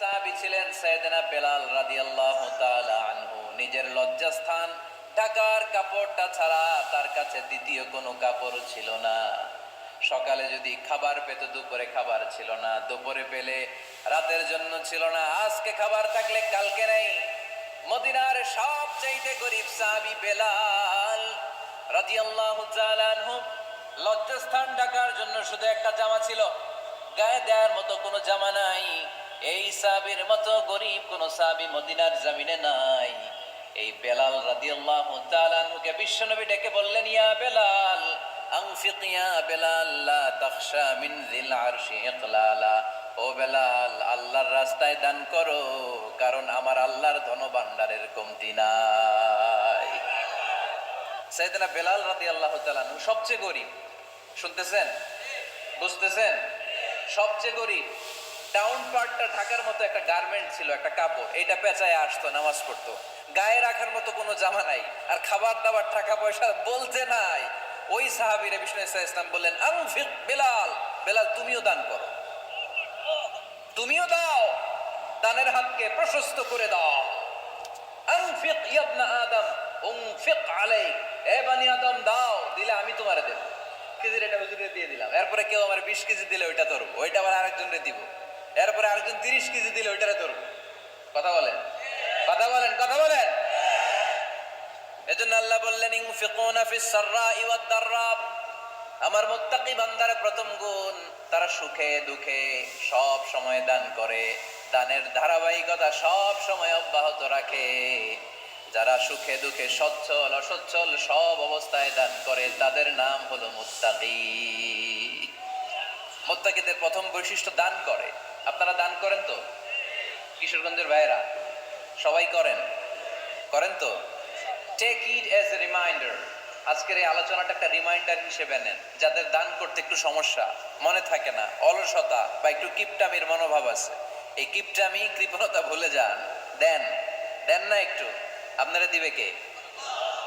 সাহাবী ছিলেন সাইয়েদনা বেলাল রাদিয়াল্লাহু তাআলা আনহু। নিজের লজ্জাস্থান ঢাকার কাপড়টা ছাড়া তার কাছে দ্বিতীয় কোনো কাপড় ছিল না। সকালে যদি খাবার পেত, দুপুরে খাবার ছিল না, দুপুরে পেলে রাতের জন্য ছিল না, আজকে খাবার থাকলে কালকে নেই। মদিনার সবচাইতে গরীব সাহাবী বেলাল রাদিয়াল্লাহু তাআলা আনহু, লজ্জাস্থান ঢাকার জন্য শুধু একটা জামা ছিল, গায়ে দেওয়ার মতো কোনো জামা নাই। এই সাহাবীর মতো গরীব কোন সাহাবী মদিনার জমিনে নাই। এই বেলাল রাদিয়াল্লাহু তাআলা আনহুকে বিশ্বনবী ডেকে বললেন, ইয়া বেলাল আনফিক ইয়া বেলাল লা তাখশা মিন যিল আরশি ইকলালা। ও বেলাল, আল্লাহর রাস্তায় দান করো, কারণ আমার আল্লাহর ধনভাণ্ডারের কমতি নাই। সাইয়েদনা বেলাল রাদিয়াল্লাহু তাআলা আনহু সবচেয়ে গরীব। শুনতেছেন? বুঝতেছেন? সবচেয়ে গরীব। ডাউন পার্টটা ঢাকার মতো একটা গার্মেন্ট ছিল, একটা কাপড়, এটা পেঁচায় আসতো, নামাজ পড়তো। গায়ে রাখার মতো কোনো জামা নাই, আর খাবার দাবার টাকা পয়সা বলতে নাই। ওই সাহাবীরে বিষ্ণু ইসলাম বললেন, আনফিক বেলাল, বেলাল তুমিও দান করো, তুমিও দাও, দানের হাতকে প্রশস্ত করে দাও। আনফিক ইয়া আদম উনফিক আলাইক, এ বনি আদম দাও, দিলে আমি তোমারে দেব। কেজির এটা হুজুরে দিয়ে দিলাম, এরপরে কেউ আমার 20 কেজি দিলে ওইটা ধরবো, ওইটা আবার আরেকজনকে দিব, এরপরে আরেকজন 30 কেজি দিলে ওইটারে ধরবো। কথা বলেন, কথা বলেন, কথা বলেন। এজন্য আল্লাহ বললেন, ইনফিকুনা ফিস সাররাই ওয়াদ দাররা। আমার মুত্তাকি বান্দার প্রথম গুণ, তারা সুখে দুঃখে সব সময় দান করে, দানের ধারাবাহিকতা সব সময় অব্যাহত রাখে। যারা সুখে দুঃখে সচ্ছল অসচ্ছল সব অবস্থায় দান করে, তাদের নাম হলো মুত্তাকি। মুত্তাকিদের প্রথম বৈশিষ্ট্য দান করে। আপনারা দান করেন তো? কিশোরগঞ্জের ভাইয়েরা সবাই করেন? করেন তো? Take it as a reminder. আজকের এই আলোচনাটা একটা রিমাইন্ডার হিসেবে নেন। যাদের দান করতে একটু সমস্যা, মনে থাকে না, অলসতা বা একটু কিপটামির মনোভাব আছে, এই কিপটামি কৃপণতা ভুলে যান, দেন। দেন না একটু, আপনারা দিবে কে?